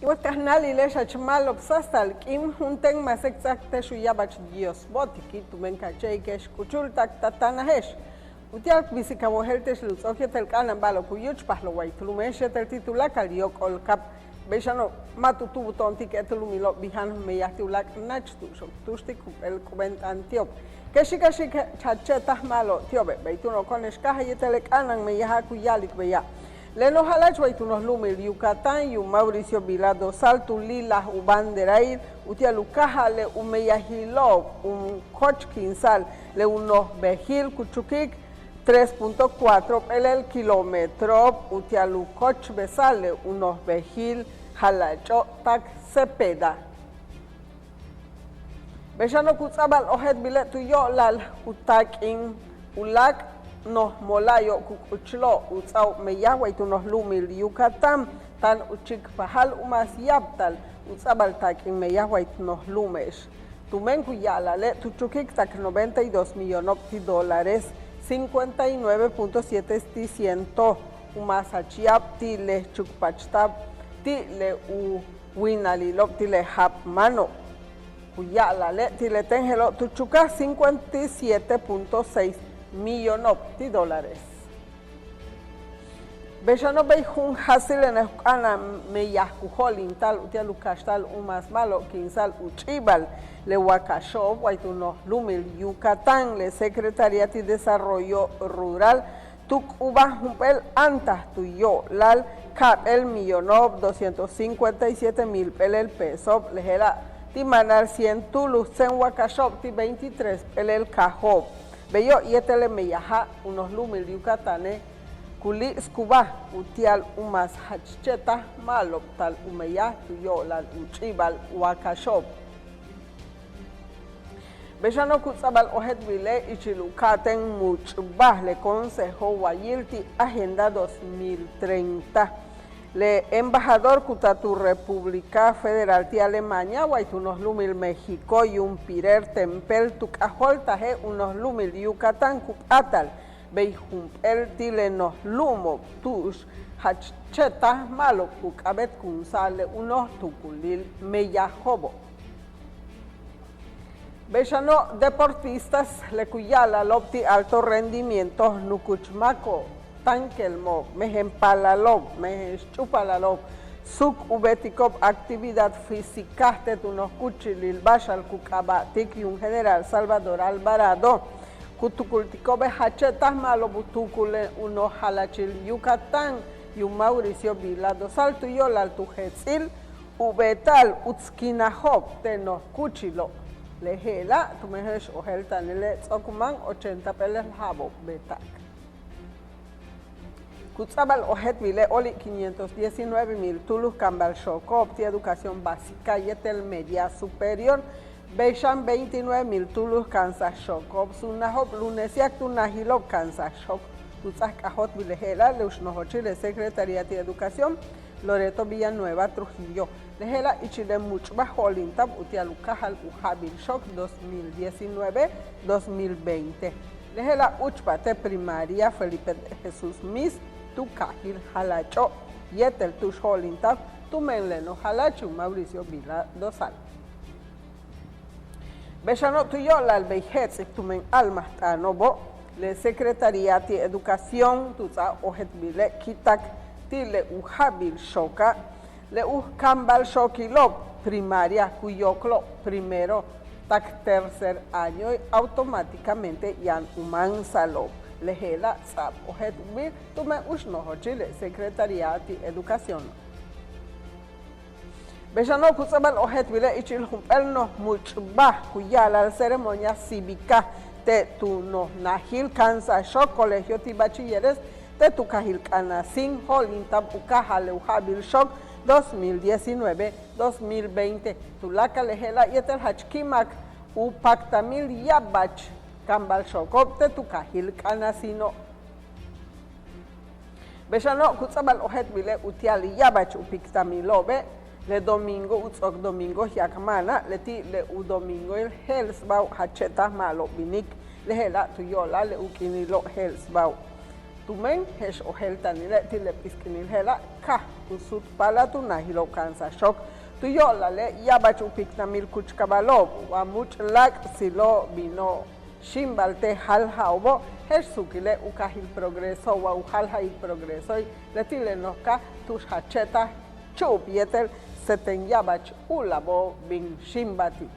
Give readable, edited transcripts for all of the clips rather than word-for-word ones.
Huescasnali le xachmalo psastal kim junten más exacte shuyabach dios botiki tumenka cheikesh kuchultak tatanahesh. Utiak bisikaboheltesh luz ojetel kanan balo kuyuch pahlo waitlumesh el titula kaliok ol kap beshano matutu tontik etulumilo bihan meyahtiulak nachtu shoktushtik el kubent antiop. Keshikashik chachetah malo tiobe beituno konesh kahayetelek anan meyahaku yalik beya. Leno halach waitunos lumil Yucatán yu Mauricio Vilado Saltu Lila Ubanderair utia lucaja le umeyahilo coch quinsal le unos bejil kuchukik 3.4 el kilómetro utia lucoch besal le unos bejil halacho tak sepeda. Beshano kutsabal ohet bilet tuyo lal utak in ulak nos molayo kukuchlo utsau meyahwa itunos lumil Yucatán tan uchik pahal umas yaptal utsabal tak in meyahwa itunos lumesh tumen kuyala le tuchukik tak $92 millones 59.7% umas achiap ti le chukpachtab ti le u winalilop ti le hap mano kuyala le ti le tengelo tuchuka 57.6 millones de dólares. Beshano beijun hasil en ana meyahkuholin tal utia lukashtal umas malo kinsal uchibal le wakasho waituno lumil Yucatán le Secretaría de Desarrollo Rural tukuba humpel antas tuyo lal cap el millonob 257,000 el peso lejela timanar 100 tulus sen wakasho ti 23 el cajob. Bello yetele meyaha unos lumil Yucatane kuli skuba utial umas hachcheta malo tal umeya tuyo la uchibal wakashop. Beshano kutsabal ohet bile ichilukaten muchbah le consejo wayilti agenda 2030. Le embajador Kutatu República Federal de Alemania, unos lumil México y un pirer tempel tukajoltaje unos lumil Yucatán kupatal, beijumpel tilenos lumo tush hachcheta malo kukabet kunsale unos tukulil meyajobo. Beshano deportistas le kuyala lopti alto rendimiento nukuchmako. Tankelmo, mehenpalalov, mehenchupalalov, suk ubetikov actividad física de tunos kuchilil bashal kukabatik y un general Salvador Alvarado, kutukultikov hachetas malo butukule unos halachil Yucatán y un Mauricio Vilado Salto y olal tujetzil ubetal utskinahov tenos kuchilo lejela tumehesh ohel tanile tzokuman 80 peles jabo betak. Kutzabal ojet vile oli 519,000 tulus kambal shoko opti educación básica y etel media superior beishan 29,000 tulus kansas shoko sunahob lunesiak tunahilop kansas shok kutzak kahot vile hela leushnohochi le Secretaría de Educación Loreto Villanueva Trujillo lehela ichile muchba holintab utialukahal uhabil shok 2019-2020 lehela uchpate primaria Felipe Jesús Mis Tukahil halacho yetel tush holintab tumenleno halachu Mauricio Vilado Sal. Beshano tuyo lal beihetz tumen almahtanobo le Secretaría de Educación tuza ojet bile kitak tile uhabil shoka le kambal shokilo primaria cuyoclo primero tak tercer año y automáticamente yan uman salob. Lehela sab ojet bil tume ushnoho Chile Secretaría de Educación. Beshano kutsabal ojet bile ichil humpel no muchbah kuyala la ceremonia cívica te tu no nahil kansa shok colegio ti bachilleres te tu kahil kanasin holintab ukahale uhabil shok 2019-2020 tu laka lehela yetel hachkimak upaktamil yabach Kambal shokop te tu kahil kanasino. Beshano kutsabal ohet bile utiali yabach upiktamilobe le domingo utsok domingo yakmana le ti le u domingo el helsbau hacheta malo binik le hela tu yola le ukinilo helsbau. tumen hesh oheltanile tile piskinilhela ka usut palatu nahilo kansa shok tuyolale yabach upiknamil kuchkabalob wa muchlak silo bino shimbalte halhaubo hesh sukile ukahil progreso wa uhalha il progreso letile noka tushacheta chup yetel seten yabach ulabo bin shimbatik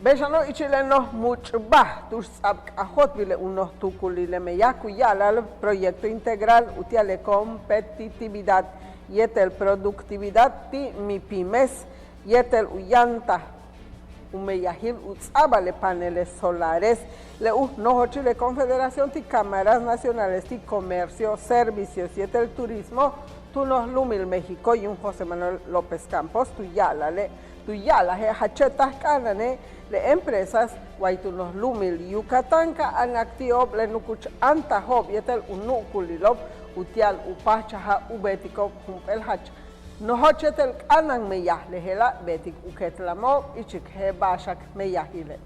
Bejano ichileno muchba tusabk ajot bile unos tukulile meyaku yala el proyecto integral utiale competitividad yetel productividad ti mi pymes yetel uyanta umeyahil utsabale paneles solares le no chile confederación ti cámaras nacionales ti comercio servicios yetel turismo tu nos lumil México y un José Manuel López Campos tu yala he hachetas canane le empresas waitunos lumil Yucatanka an actiob le nukuch antahob yetel unukulilob utial upachaha ubetiko el hach no hochetel kanan meyah lehela betik uketlamo ichik he bashak meyahile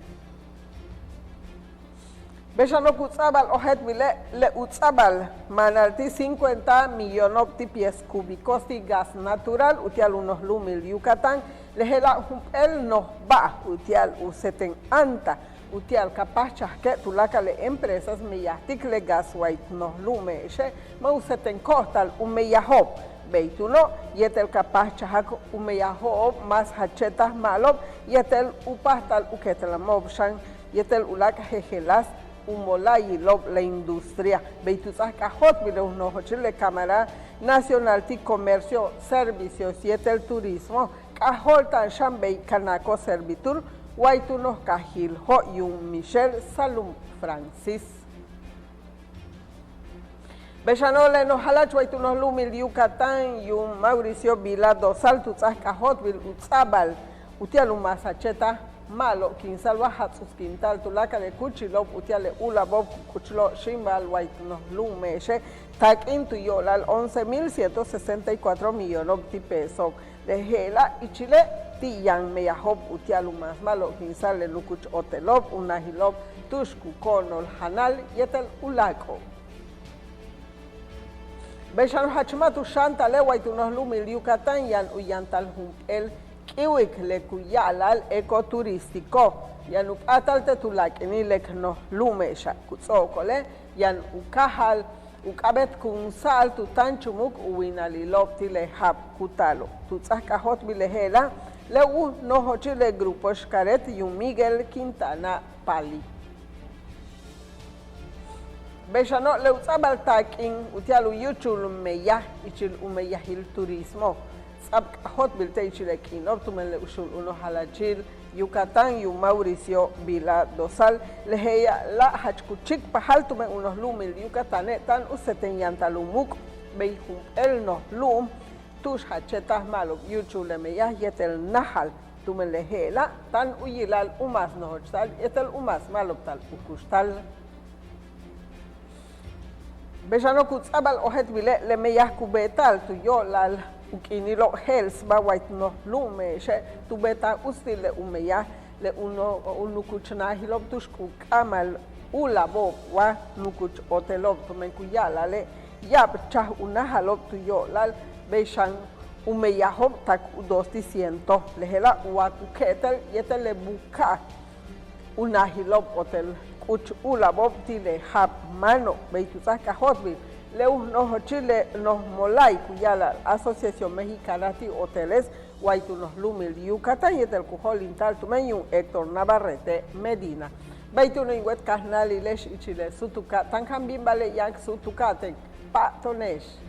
Bejano kutzabal ojet bile le utzabal manalti 50 millones de pies cúbicos de gas natural utial unos lumil Yucatán lehela el no ba utial useten anta utial capacha que tulaka le empresas meyahtik le gas white no lume she ma useten costal umeyahob beituno yetel capacha hak umeyahob mas hachetas malob yetel upastal uketlamov shan yetel ulaka hegelas umolay lob la industria beituzak ajot bile uno chile cámara nacional ti comercio servicios yetel turismo Kaholtan Shambey Kanako Servitur, Waitunos Kahil Ho Yun Michel Salum Francis. Bechanole no halach Waitunos Lumil Yucatán Yun Mauricio Vila Dosal Tutzak Kahot Vil Utzabal, Utialum Masacheta, Malo, Quinsalva Hatsus Quintal, Tulaka de Kuchilop, Utiale Ulabob, Kuchlo, Shimbal, Waitunos Lumeshe, Tak into Yolal 11.164 millones de pesos. De Hela y Chile, Tiyan Meyahob, Utialumas Malo, Kinsale, Lukuch Otelob, Unahilob, Tushku, Konol, Hanal, Yetel Ulako. Beshan Hachmatu Shanta Lewaitunos Lumil Yucatán, Yan Uyantal el Kiwik Lekuyalal ecoturístico, Yan Ukatal Tetulak, Enilek no Lumesha, Kutzokole, Yan Ukahal. Ukabet kun sal tu tanchumuk uinalilob tile hab kutalo. Tu tzakahot bilehela le no hochile grupo shkaret yu Miguel Quintana Pali. Beshano le utzabal takin utialu yuchul meyah ichil umeyahil turismo. Tzabkahot bilte ichile kinob tumen le ushul uno halachil Yucatán y Mauricio Vila Dosal leheya la hachkuchik pahal tumen unos lumil Yucatán tan useten yantalumuk beihum el no lum tush hachetas malo yuchule meyah yetel nahal tumen lehela tan uyilal umas no hochtal yetel umas malo tal ukustal Bejano kutzabal ohet bile le meyah kubetal tu yolal ukinilo hels ba white no lume she tu beta ustile umeya le uno unukuchna hilob tushku kamal ulabo wa nukuch otelob to menkuyala le yab chah unahalob tu yolal beshan umeya hob tak 200 lehela wa kuketel yetel buka unahilob otel kuch ulabo tile hab mano beituzaka hotbi Leus no Chile nos molay kuyala Asociación Mexicana de Hoteles Waitunos Lumil Yucatán y el Cujolin Taltumeñu Héctor Navarrete Medina. Baituno Inguet Carnal y Lesh y Chile Sutuca Tancan Bimbale Yank Sutucaten Patonesh.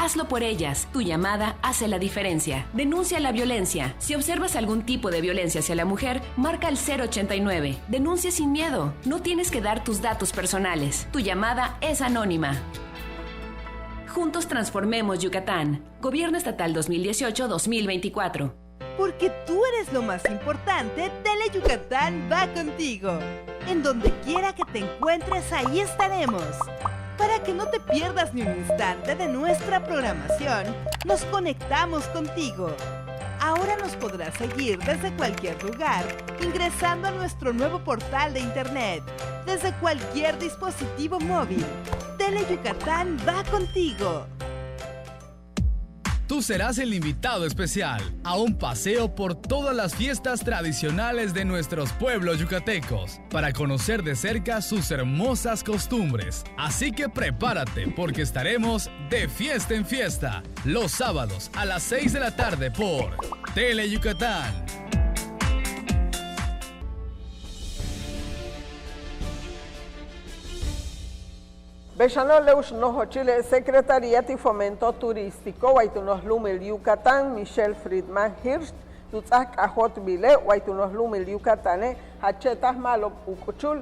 Hazlo por ellas. Tu llamada hace la diferencia. Denuncia la violencia. Si observas algún tipo de violencia hacia la mujer, marca el 089. Denuncia sin miedo. No tienes que dar tus datos personales. Tu llamada es anónima. Juntos transformemos Yucatán. Gobierno Estatal 2018-2024. Porque tú eres lo más importante, Tele Yucatán va contigo. En donde quiera que te encuentres, ahí estaremos. Para que no te pierdas ni un instante de nuestra programación, nos conectamos contigo. Ahora nos podrás seguir desde cualquier lugar ingresando a nuestro nuevo portal de internet, desde cualquier dispositivo móvil. Tele Yucatán va contigo. Tú serás el invitado especial a un paseo por todas las fiestas tradicionales de nuestros pueblos yucatecos para conocer de cerca sus hermosas costumbres. Así que prepárate porque estaremos de fiesta en fiesta los sábados a las 6 de la tarde por Tele Yucatán. Bechano Leush Nojo Chile, Secretariat y Fomento Turístico, Guaitunos Lumil Yucatán, Michelle Friedman Hirsch, Tutzak Ajot Vile, Guaitunos Lumil Yucatane, Hachetas Malo Ucuchul,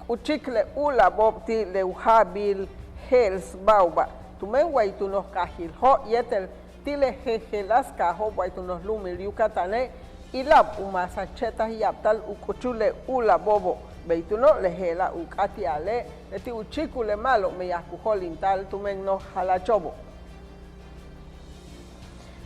Uchicle Ula Bobti Leujabil Hels Bauba, Tumen Guaitunos Cajil Ho, Yetel Tile Jejelas Cajo, Guaitunos Lumil Yucatane, Ilab Umas Hachetas Yaptal Ucuchule Ula Bobo. Beituno lehela ukatiale leti uchikule malo me yakujolintal tumen no halachobo.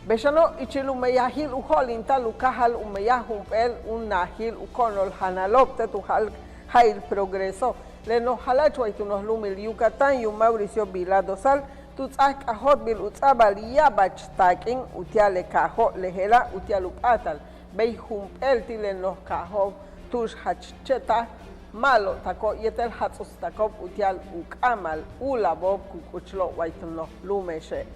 Bechano ichilu me yahil ujolintal ukahal umeyahumpel unahil ukonol hanalopte tuhal hail progreso. Le no halacho itunos lumil Yucatán y Mauricio Viladosal tutzak ahot bil utzabal yabach taking utiale kajo lehela utialupatal. Beihumpel tile no kajo tush hacheta malo tako yetel hatsus takop utial ukamal ulabob kukuchlo waituno lumeshe.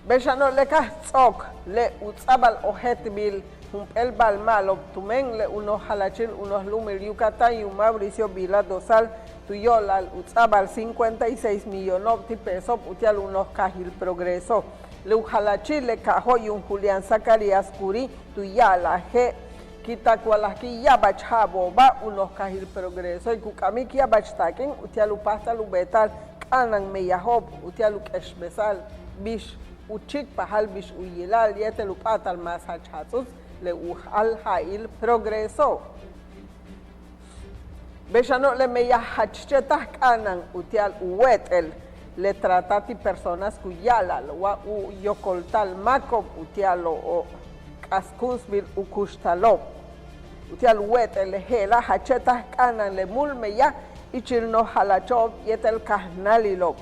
Bechano leka tzok le utzabal ohetbil humpel bal malo tumen le unos halachil unos lumil Yucatán y Mauricio Viladosal tuyolal utzabal 56 millones de pesos utial unos cajil progreso. Leujalachil le cajo y un Julián Zacarías Curí, tuyala, je, quitacualaki ya bachabo, va unos cajil progreso, y cucamiki ya bachtaken, utialupasta lubetal, canan meyahob, utialukeshbesal, bish, uchik pahal bish uyilal, yetelupatal más hachatus, le ujal hail progreso. Bechano le meyahachchetas canan, utial uetel, le tratati personas cuyala wa u yocoltal maco utialo o cascunsbil ucustalo utial wet el hela hachetas canan le mulmeya ichil no halachob yetel kahnalilo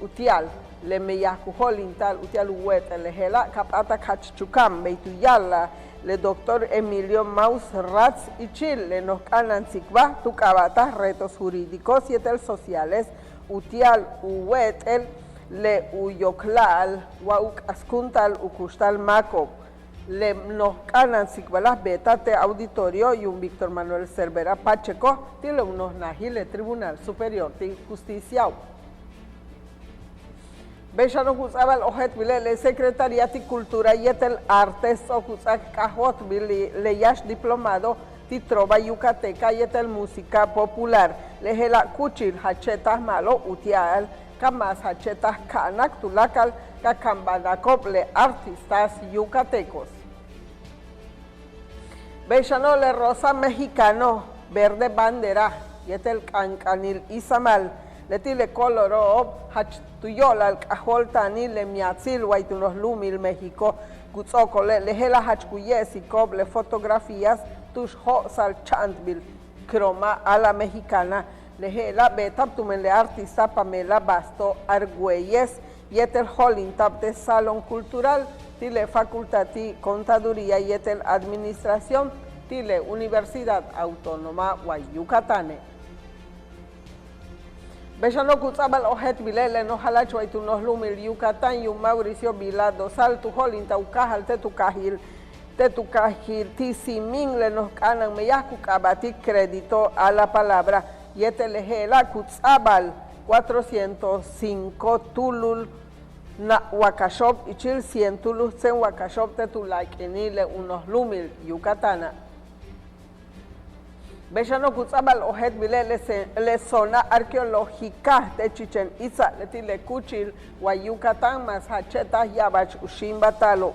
utial le meyacujolintal utial wet el hela capata kachchucam beituyala le doctor Emilio Maus Ratz ichil le nos canan sikba tu cabata retos jurídicos yetel sociales utial uwetel le uyoclal wa askuntal ukustal maco le nos canan sikbalas betate auditorio y un Víctor Manuel Cervera Pacheco tile unos najile Tribunal Superior de Justicia. Bechano Juzabal Ojet Vile le Secretariat de Cultura y el Artes o Juzak Cajot Vile le yash diplomado Titrova Yucateca y el música popular. Lehela kuchil hachetas malo utial, kamas hachetas kanak tulakal, kakambadakop le artistas yucatecos. Bechano le rosa mexicano, verde bandera, y el cancanil izamal, le tile coloro, hachtuyola, el cajoltani, le miatzil, guaitunos lumil México, gutzoko, lehela hachcuyes y coble fotografías, tush ho sal chantbil. Croma a la mexicana, lehela betap tumenle artista Pamela Basto Argüelles, yetel holintap de Salón Cultural, tile Facultati Contaduría yetel Administración, tile Universidad Autónoma Yucatane. Bechano kutzabal ojet bilele no halacho tunos lumil Yucatán y Mauricio Viladosal tu holinta ukahal tetukahil Tetukajir tisimin le nos canan meyasku kabati crédito a la palabra yetelejela kutzabal 405 tulul na wakashop ichil 100 tulul sen wakashop tetulakenile unos lumil Yucatana. Bechano kutzabal ojet bile le zona arqueológica de Chichen Itza letile kuchil wa Yucatán más hachetas yabach ushimbatalo.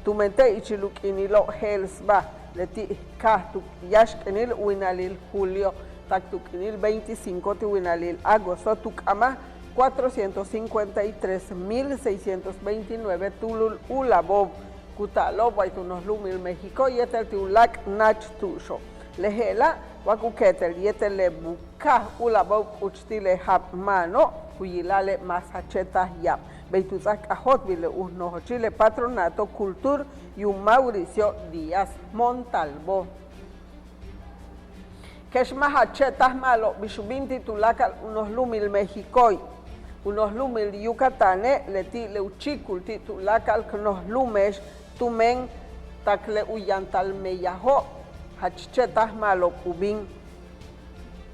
Tumente ichilukinilo helsba leti kahtuk yashkenil winalil julio taktukinil 25 ti winalil agosto tukama 453,629 tulul ulabob kutalob waitunoslumil México yetel tiulak nach tusho lehela wakuketel yetel le buka ulabob uchtile hab mano kuyilale masacheta yap beituzak ajot bile chile patronato cultur y un Mauricio Díaz Montalvo Keshmahachetas malo bishubinti tulakal unos lumil Mexicoy unos lumil Yucatane leti leuchicul titulakal knos lumes tumen takle uyantal meyaho hachetas malo kubin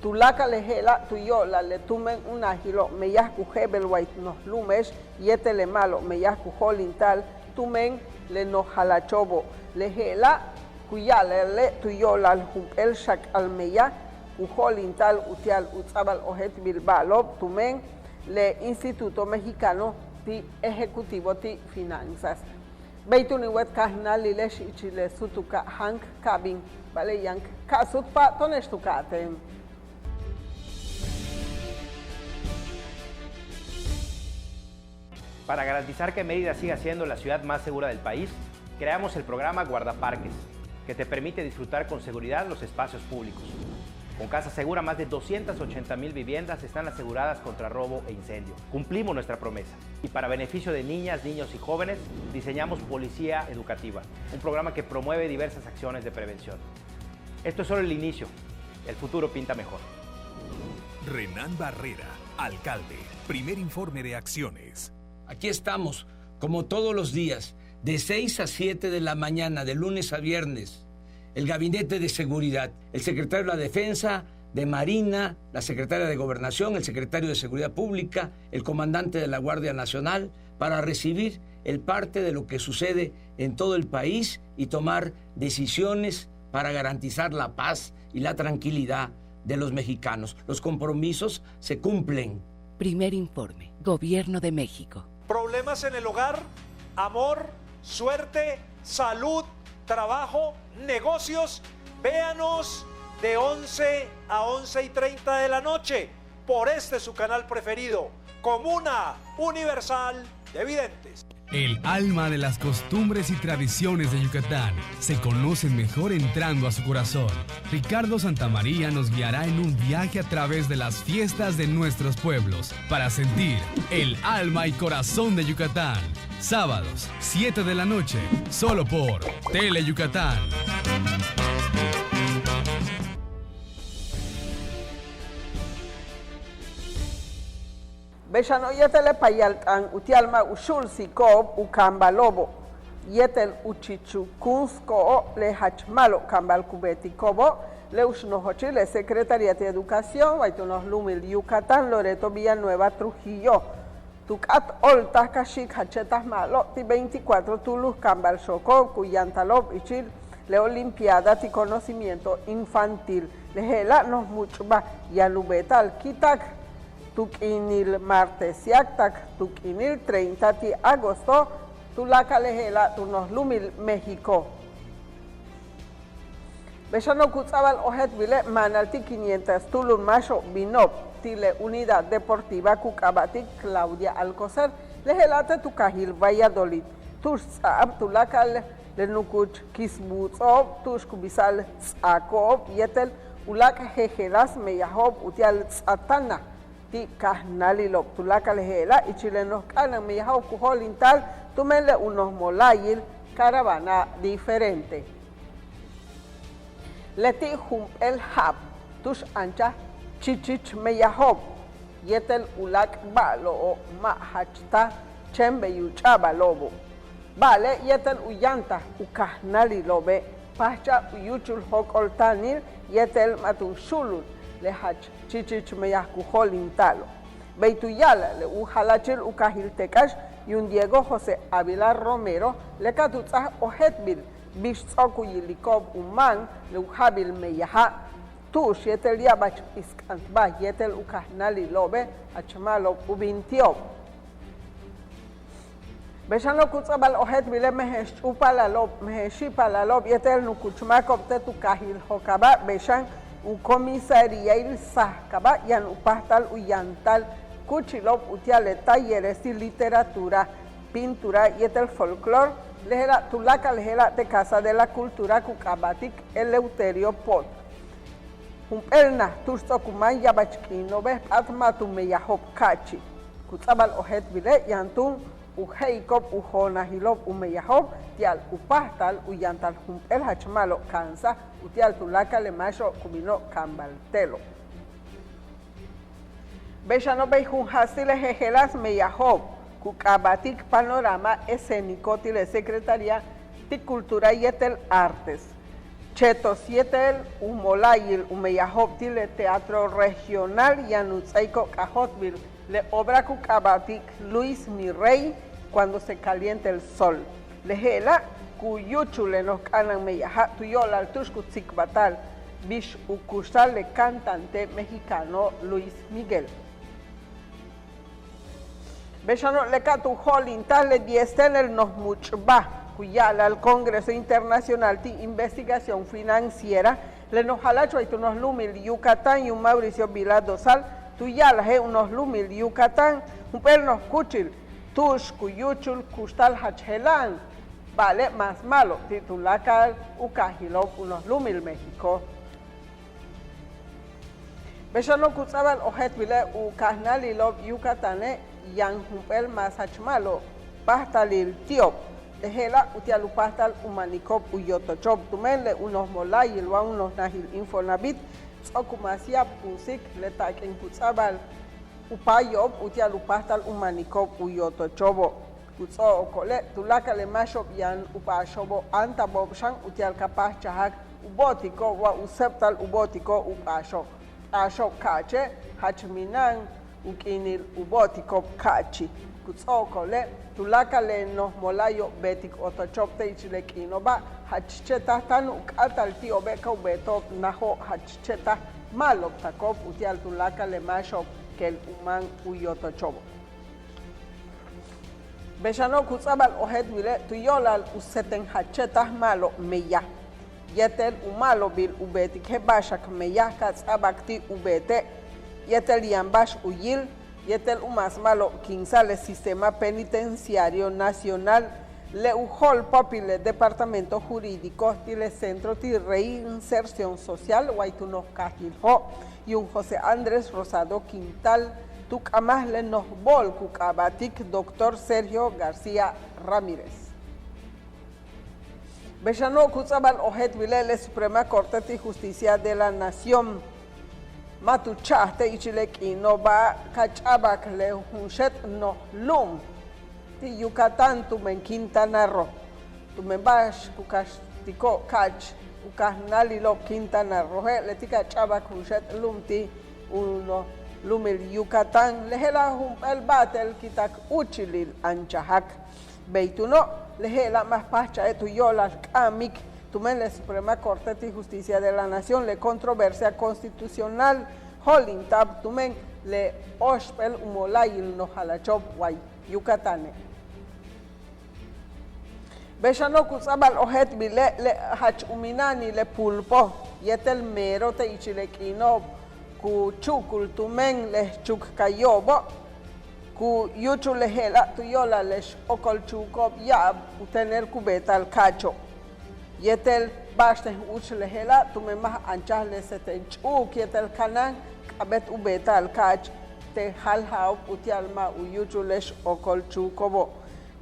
tulaka lehela tuyola le tumen unahilo meyah kujebel wait nos lumes yetele malo meyah kujolintal tumen le no halachobo lehela kuyalele tuyola el shak almeya kujolintal utial utzabal ojet bilbalob tumen le Instituto Mexicano de Ejecutivo de Finanzas. Beituniwet kahnali lesh ichile sutuka hank kabin vale yank kasutpa tonestukate. Para garantizar que Mérida siga siendo la ciudad más segura del país, creamos el programa Guardaparques, que te permite disfrutar con seguridad los espacios públicos. Con Casa Segura, más de 280,000 viviendas están aseguradas contra robo e incendio. Cumplimos nuestra promesa. Y para beneficio de niñas, niños y jóvenes, diseñamos Policía Educativa, un programa que promueve diversas acciones de prevención. Esto es solo el inicio. El futuro pinta mejor. Renan Barrera, alcalde. Primer informe de acciones. Aquí estamos, como todos los días, de 6 a 7 de la mañana, de lunes a viernes. El Gabinete de Seguridad, el secretario de la Defensa, de Marina, la secretaria de Gobernación, el secretario de Seguridad Pública, el comandante de la Guardia Nacional, para recibir el parte de lo que sucede en todo el país y tomar decisiones para garantizar la paz y la tranquilidad de los mexicanos. Los compromisos se cumplen. Primer informe, Gobierno de México. Problemas en el hogar, amor, suerte, salud, trabajo, negocios. Véanos de 11 a 11:30 de la noche por su canal preferido, Comuna Universal de Videntes. El alma de las costumbres y tradiciones de Yucatán se conocen mejor entrando a su corazón. Ricardo Santamaría nos guiará en un viaje a través de las fiestas de nuestros pueblos para sentir el alma y corazón de Yucatán. Sábados, 7 de la noche, solo por Tele Yucatán. Beshano yetele payaltan utialma ushul sikob ukambalobo yetel uchichukunsko le hachmalo kambal kubeti kobo le ushnohochi le Secretaría de Educación waitunos lumil Yucatán Loreto Villanueva Trujillo tukat oltas kashik hachetas malo ti 24 tulus kambal shokob kuyantalob ichil le olimpiada ti conocimiento infantil le hela nos muchba yalubetal kitak tukinil martes yaktak tukinil 30 de agosto tulakalehela tunoslumil México. Beshano kutzabal ojet vile manalti 500 tulun macho binop tile Unidad Deportiva Cucabati Claudia Alcocer lehelate tukahil Valladolid tursab tulakal lenukuch kisbutsob tushkubisal tsakob yetel ulak jejelas meyahob utial tsatana ti kahnalilop tulakalehela y chilenos kanan meyahau kujolintal tumenle unos molayil caravana diferente. Leti hum el hab tush ancha chichich meyahob yetel ulak balo o mahachta chembe yuchaba lobo vale yetel uyanta ukahnalilobe pacha uyuchul hokoltanil yetel matushulul lehach chichich meyah kujolintalo. Beituyala le ujalachil ukahiltekash y un Diego José Ávila Romero le katutzah ojetbil bishtzok yilikob uman le ujabil meyaha tush yetel yabach iskantba yetel ukahnali lobe achmalo ubintiob. Beshano kutzabal ojetbil mehesh upalalob meheshipalalob yetel nukuchmakob tetukahil hokaba beshan u comisaría il sahkaba yan upahtal uyantal cuchilop utiale talleres de literatura, pintura y el folclore, lejela tulaca lejela de Casa de la Cultura Cucabatic Eleuterio Pod. Humpelna turstokuman yabachkino ves atmatume yahop kachi. Kutzabal ojet vile yantun uheikop ujonahilop umeyahop tial upahtal uyantal humpel hachmalo kansa utial tulaca lemasho kubino kambaltelo. Beshano beijun hasile jejelas meyahop. Cucabatic Panorama Escénico de Secretaría de Cultura y el Artes. Cheto 7 Umolayil Umeyahop de Teatro Regional Yanutzaico Cajotville le obra Cucabatic Luis Mirrey Cuando se caliente el sol. Lejela Cuyuchule nos canan meyaha tuyola al tushkutzik batal bish ukusal le cantante mexicano Luis Miguel. Beshano le catu holin tal le diestel el nos muchba cuyala al Congreso Internacional de Investigación Financiera le nos halacho y unos lumil Yucatán y un Mauricio Viladosal tuyala he unos lumil Yucatán un pel nos cuchil tush cuyuchul kustal hachhelan vale más malo titulacal ucajilop unos lumil México. Beshano kutzabal ojet vile ucajnalilop Yucatane yang humpel mas hachmalo pastalil tiop dejela utialu pastal umanikop uyotochop tumenle unos molayil wa unos nahil infonabit tsokumasia pusik letaken kutzabal upayop utialu pastal umanikop uyotochobo kutso okole tulaka le mashop yan upashobo antabob shang utial kapah chahak ubotiko wa useptal ubotiko upasho ashop kache hachminan ukinil ubotiko kachi kutsoko le tulaka le nos molayo betik otochopte ichilekino ba hachcheta tan ukatal tio beka ubeto naho hachcheta malok takop utial tulaka le mashop kel uman uyotochobo beshano kutsabal ohet wile tuyolal useten hachcheta malo meya yetel umalo bil ubetik hebashak meya katsabakti ubete yetel yambash uyil, yetel umas malo quinsale sistema penitenciario nacional, le ujol popile departamento jurídico tile centro de reinserción social, guaitunos cajiljo, y un José Andrés Rosado Quintal, tucamas le nos bol cucabatic, doctor Sergio García Ramírez. Beshano kutzabal ojet vile Suprema Corte de Justicia de la Nación, matuchaste ichilekino ba kachabak le hunshet no lum ti Yucatán tumen Quintana Roo tumen bash kukastiko kach ukahnalilo Quintana Roo le ti kachabak hunshet lum ti uno lumil Yucatán lehela el batel kitak uchilil anchahak beituno lehela más pacha etu yolas kamik tumen la Suprema Corte de Justicia de la Nación le controversia constitucional holding tab tumen le ospel umolayil no halachop guay Yucatane. Beshano kutzabal ojet bile le hach uminani le pulpo yetel mero te ichilekino ku chukul tumen le chuk kayobo ku yuchu lehela tuyola lesh okol chukop yab utener kubeta al cacho. Yetel bashte uchlehela tume mah anchah le setenchu yetel kanan kabet ubeta al kach te halhao utialma uyuchulesh okolchu kobo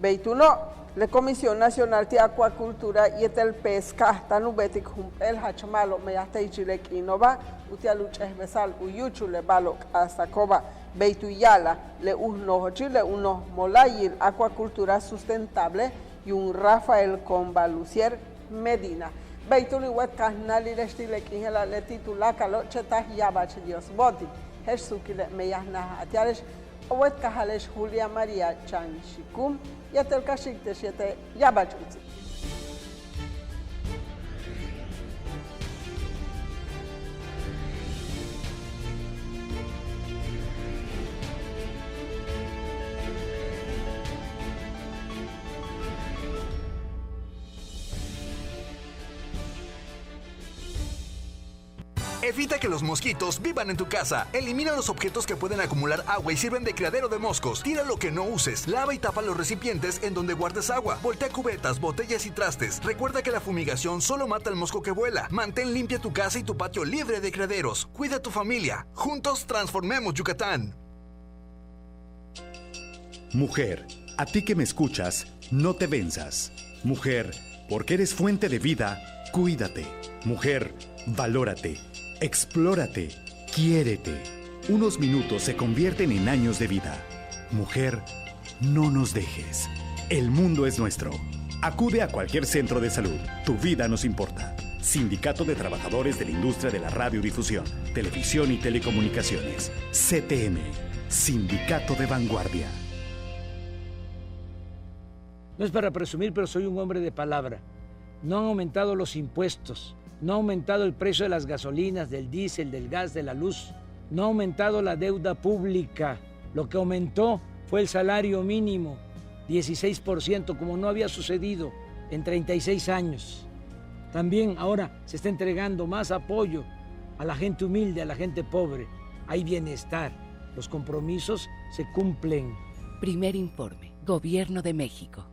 beituno le Comisión Nacional de Acuacultura yetel pesca tanubetik humpel hachmalo meyaste ichilek inova utialucheh besal uyuchule balok asakoba beituyala le uno chile uno molayil acuacultura sustentable y un Rafael Convalucier Medina. Beituli wet kahnali restile kihela le titulaka lo chetah yabach Dios boti. Hesukile meyahna atialesh wet kahalesh Julia María Chanshikum yatel kashikte shete yabach utzi. Evita que los mosquitos vivan en tu casa. Elimina los objetos que pueden acumular agua y sirven de criadero de moscos. Tira lo que no uses. Lava y tapa los recipientes en donde guardes agua. Voltea cubetas, botellas y trastes. Recuerda que la fumigación solo mata al mosco que vuela. Mantén limpia tu casa y tu patio libre de criaderos. Cuida a tu familia. Juntos transformemos Yucatán. Mujer, a ti que me escuchas, no te venzas. Mujer, porque eres fuente de vida, cuídate. Mujer, valórate. Explórate, quiérete. Unos minutos se convierten en años de vida. Mujer, no nos dejes. El mundo es nuestro. Acude a cualquier centro de salud. Tu vida nos importa. Sindicato de Trabajadores de la Industria de la Radiodifusión, Televisión y Telecomunicaciones. CTM. Sindicato de Vanguardia. No es para presumir, pero soy un hombre de palabra. No han aumentado los impuestos. No ha aumentado el precio de las gasolinas, del diésel, del gas, de la luz. No ha aumentado la deuda pública. Lo que aumentó fue el salario mínimo, 16%, como no había sucedido en 36 años. También ahora se está entregando más apoyo a la gente humilde, a la gente pobre. Hay bienestar. Los compromisos se cumplen. Primer informe. Gobierno de México.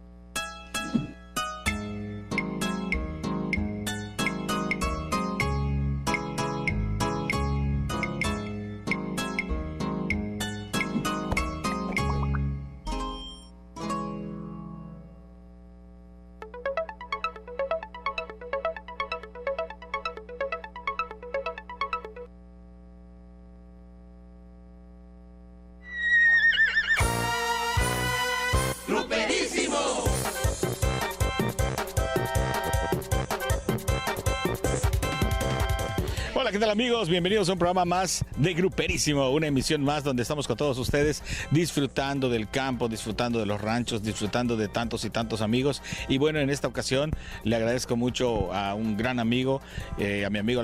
Hola, ¿qué tal amigos? Bienvenidos a un programa más de Gruperísimo, una emisión más donde estamos con todos ustedes disfrutando del campo, disfrutando de los ranchos, disfrutando de tantos y tantos amigos. Y bueno, en esta ocasión le agradezco mucho a un gran amigo, a mi amigo